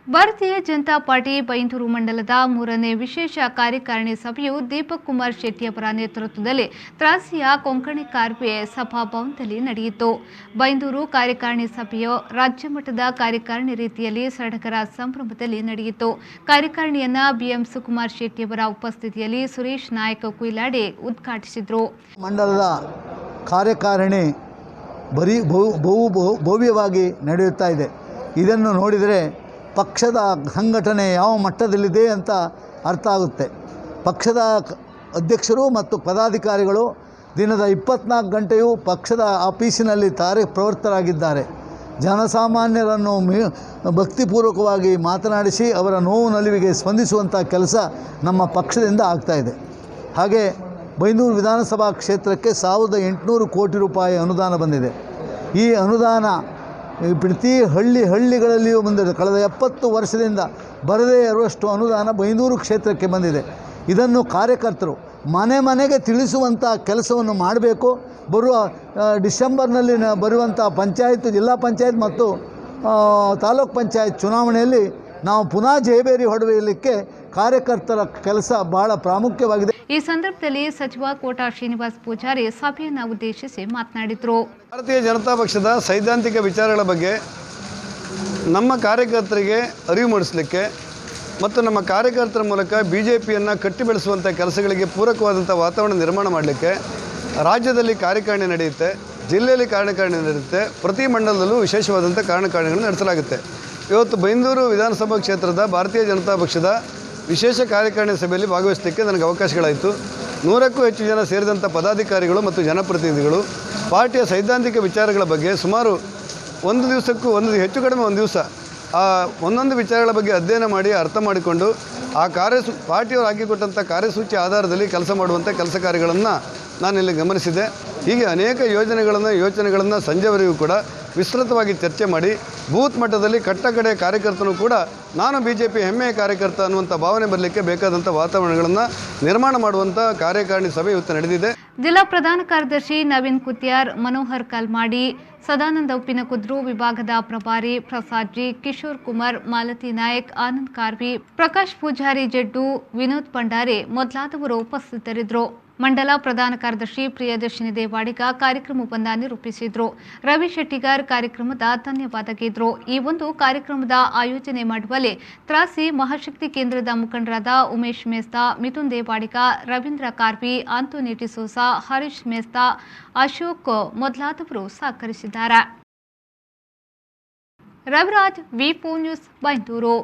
ಭಾರತೀಯ ಜನತಾ ಪಾರ್ಟಿ ಬೈಂದೂರು ಮಂಡಲದ 3ನೇ ವಿಶೇಷ ಕಾರ್ಯಕಾರಿಣಿ ಸಭೆಯು ದೀಪಕ್ ಕುಮಾರ್ ಶೆಟ್ಟಿ ಅವರ ನೇತೃತ್ವದಲ್ಲಿ ತ್ರಾಸಿಯ ಕೊಂಕಣಿ ಕಾರ್ಪೆ ಸಭಾಭವನದಲ್ಲಿ ನಡೆಯಿತು. ಬೈಂದೂರು ಕಾರ್ಯಕಾರಿಣಿ ಸಭೆಯು ರಾಜ್ಯ ಮಟ್ಟದ ಕಾರ್ಯಕಾರಿಣಿ ರೀತಿಯಲ್ಲಿ ಸಡಗರ ಸಂಭ್ರಮದಲ್ಲಿ ನಡೆಯಿತು. ಕಾರ್ಯಕಾರಿಣಿಯನ್ನ ಬಿಎಂ ಸುಕುಮಾರ್ ಶೆಟ್ಟಿ ಅವರ ಉಪಸ್ಥಿತಿಯಲ್ಲಿ ಸುರೇಶ್ ನಾಯಕ್ ಕುಯಿಲಾಡೆ ಉದ್ಘಾಟಿಸಿದರು. ಮಂಡಲದ ಕಾರ್ಯಕಾರಿಣಿ ಭವ್ಯವಾಗಿ ನಡೆಯುತ್ತಾ ಇದೆ. ಇದನ್ನು ನೋಡಿದರೆ ಪಕ್ಷದ ಸಂಘಟನೆ ಯಾವ ಮಟ್ಟದಲ್ಲಿದೆ ಅಂತ ಅರ್ಥ ಆಗುತ್ತೆ. ಪಕ್ಷದ ಅಧ್ಯಕ್ಷರು ಮತ್ತು ಪದಾಧಿಕಾರಿಗಳು ದಿನದ 24 ಗಂಟೆಯೂ ಪಕ್ಷದ ಆಫೀಸಿನಲ್ಲಿ ಪ್ರವೃತ್ತರಾಗಿದ್ದಾರೆ. ಜನಸಾಮಾನ್ಯರನ್ನು ಭಕ್ತಿಪೂರ್ವಕವಾಗಿ ಮಾತನಾಡಿಸಿ ಅವರ ನೋವು ನಲಿವಿಗೆ ಸ್ಪಂದಿಸುವಂಥ ಕೆಲಸ ನಮ್ಮ ಪಕ್ಷದಿಂದ ಆಗ್ತಾಯಿದೆ. ಹಾಗೆ ಬೈಂದೂರು ವಿಧಾನಸಭಾ ಕ್ಷೇತ್ರಕ್ಕೆ 1800 ಕೋಟಿ ರೂಪಾಯಿ ಅನುದಾನ ಬಂದಿದೆ. ಈ ಅನುದಾನ ಪ್ರತಿ ಹಳ್ಳಿಗಳಲ್ಲಿಯೂ ಬಂದಿದೆ. ಕಳೆದ 70 ವರ್ಷದಿಂದ ಬರದೇ ಇರುವಷ್ಟು ಅನುದಾನ ಬೈಂದೂರು ಕ್ಷೇತ್ರಕ್ಕೆ ಬಂದಿದೆ. ಇದನ್ನು ಕಾರ್ಯಕರ್ತರು ಮನೆ ಮನೆಗೆ ತಿಳಿಸುವಂಥ ಕೆಲಸವನ್ನು ಮಾಡಬೇಕು. ಬರುವ ಡಿಸೆಂಬರ್ನಲ್ಲಿ ಬರುವಂಥ ಪಂಚಾಯತ್, ಜಿಲ್ಲಾ ಪಂಚಾಯತ್ ಮತ್ತು ತಾಲೂಕ್ ಪಂಚಾಯತ್ ಚುನಾವಣೆಯಲ್ಲಿ ನಾವು ಪುನಃ ಜಯಬೇರಿ ಹೊಡೆಯಲಿಕ್ಕೆ ಕಾರ್ಯಕರ್ತರ ಕೆಲಸ ಬಹಳ ಪ್ರಾಮುಖ್ಯವಾಗಿದೆ. ಈ ಸಂದರ್ಭದಲ್ಲಿ ಸಚಿವ ಕೋಟಾ ಶ್ರೀನಿವಾಸ್ ಪೂಜಾರಿ ಸಭೆಯನ್ನು ಉದ್ದೇಶಿಸಿ ಮಾತನಾಡಿದರು. ಭಾರತೀಯ ಜನತಾ ಪಕ್ಷದ ಸೈದ್ಧಾಂತಿಕ ವಿಚಾರಗಳ ಬಗ್ಗೆ ನಮ್ಮ ಕಾರ್ಯಕರ್ತರಿಗೆ ಅರಿವು ಮೂಡಿಸಲಿಕ್ಕೆ ಮತ್ತು ನಮ್ಮ ಕಾರ್ಯಕರ್ತರ ಮೂಲಕ ಬಿಜೆಪಿಯನ್ನು ಕಟ್ಟಿ ಬೆಳೆಸುವಂಥ ಕೆಲಸಗಳಿಗೆ ಪೂರಕವಾದಂಥ ವಾತಾವರಣ ನಿರ್ಮಾಣ ಮಾಡಲಿಕ್ಕೆ ರಾಜ್ಯದಲ್ಲಿ ಕಾರ್ಯಕಾರಿಣಿ ನಡೆಯುತ್ತೆ, ಜಿಲ್ಲೆಯಲ್ಲಿ ಕಾರ್ಯಕಾರಿಣಿ ನಡೆಯುತ್ತೆ, ಪ್ರತಿ ಮಂಡಲದಲ್ಲೂ ವಿಶೇಷವಾದಂಥ ಕಾರ್ಯಕಾರಿಣಿಗಳನ್ನು ನಡೆಸಲಾಗುತ್ತೆ. ಇವತ್ತು ಬೈಂದೂರು ವಿಧಾನಸಭಾ ಕ್ಷೇತ್ರದ ಭಾರತೀಯ ಜನತಾ ಪಕ್ಷದ ವಿಶೇಷ ಕಾರ್ಯಕಾರಿಣಿ ಸಭೆಯಲ್ಲಿ ಭಾಗವಹಿಸಲಿಕ್ಕೆ ನನಗೆ ಅವಕಾಶಗಳಾಯಿತು. 100ಕ್ಕೂ ಹೆಚ್ಚು ಜನ ಸೇರಿದಂಥ ಪದಾಧಿಕಾರಿಗಳು ಮತ್ತು ಜನಪ್ರತಿನಿಧಿಗಳು ಪಾರ್ಟಿಯ ಸೈದ್ಧಾಂತಿಕ ವಿಚಾರಗಳ ಬಗ್ಗೆ ಸುಮಾರು ಒಂದು ದಿವಸಕ್ಕೂ ಹೆಚ್ಚು ಕಡಿಮೆ ಒಂದು ದಿವಸ ಒಂದೊಂದು ವಿಚಾರಗಳ ಬಗ್ಗೆ ಅಧ್ಯಯನ ಮಾಡಿ ಅರ್ಥ ಮಾಡಿಕೊಂಡು ಆ ಪಾರ್ಟಿಯವರು ಹಾಕಿಕೊಟ್ಟಂಥ ಕಾರ್ಯಸೂಚಿ ಆಧಾರದಲ್ಲಿ ಕೆಲಸ ಮಾಡುವಂಥ ಕೆಲಸ ಕಾರ್ಯಗಳನ್ನು ನಾನಿಲ್ಲಿ ಗಮನಿಸಿದೆ. ಹೀಗೆ ಅನೇಕ ಯೋಚನೆಗಳನ್ನು ಸಂಜೆವರೆಗೂ ಕೂಡ ವಿಸ್ತೃತವಾಗಿ ಚರ್ಚೆ ಮಾಡಿ ಬೂತ್ ಮಟ್ಟದಲ್ಲಿ ಕಟ್ಟಕಡೆಯ ಕಾರ್ಯಕರ್ತನೂ ಕೂಡ ನಾನು ಬಿಜೆಪಿ ಹೆಮ್ಮೆಯ ಕಾರ್ಯಕರ್ತ ಅನ್ನುವಂಥ ಭಾವನೆ ಬರಲಿಕ್ಕೆ ಬೇಕಾದಂಥ ವಾತಾವರಣಗಳನ್ನು ನಿರ್ಮಾಣ ಮಾಡುವಂಥ ಕಾರ್ಯಕಾರಿಣಿ ಸಭೆ ಇವತ್ತು ನಡೆದಿದೆ. ಜಿಲ್ಲಾ ಪ್ರಧಾನ ಕಾರ್ಯದರ್ಶಿ ನವೀನ್ ಕುತ್ಯಾರ್, ಮನೋಹರ್ ಕಲ್ಮಾಡಿ, ಸದಾನಂದ ಉಪ್ಪಿನಕುದ್ರು, ವಿಭಾಗದ ಪ್ರಭಾರಿ ಪ್ರಸಾದ್ ಜಿ, ಕಿಶೋರ್ ಕುಮಾರ್, ಮಾಲತಿ ನಾಯಕ್, ಆನಂದ್ ಕಾರ್ವಿ, ಪ್ರಕಾಶ್ ಪೂಜಾರಿ ಜಡ್ಡು, ವಿನೋದ್ ಭಂಡಾರಿ ಮೊದಲಾದವರು ಉಪಸ್ಥಿತರಿದ್ದರು. ಮಂಡಲ ಪ್ರಧಾನ ಕಾರ್ಯದರ್ಶಿ ಪ್ರಿಯದರ್ಶಿನಿ ದೇವಾಡಿಗ ಕಾರ್ಯಕ್ರಮವನ್ನು ನಿರೂಪಿಸಿದರು. ರವಿ ಶೆಟ್ಟಿಗಾರ್ ಕಾರ್ಯಕ್ರಮದ ಧನ್ಯವಾದಗಿದ್ರು. ಈ ಒಂದು ಕಾರ್ಯಕ್ರಮದ ಆಯೋಜನೆ ಮಾಡುವಲ್ಲಿ ತ್ರಾಸಿ ಮಹಾಶಕ್ತಿ ಕೇಂದ್ರದ ಮುಖಂಡರಾದ ಉಮೇಶ್ ಮೇಸ್ತಾ, ಮಿಥುನ್ ದೇವಾಡಿಗ, ರವೀಂದ್ರ ಕಾರ್ವಿ, ಆಂಟೋನಿ ಡಿಸೋಸಾ, ಹರೀಶ್ ಮೇಸ್ತಾ, ಅಶೋಕ್ ಮೊದಲಾದವರು ಸಹಕರಿಸಿದ್ದಾರೆ. ರವಿರಾಜ್, ವಿ4 ನ್ಯೂಸ್, ಬೈಂದೂರು.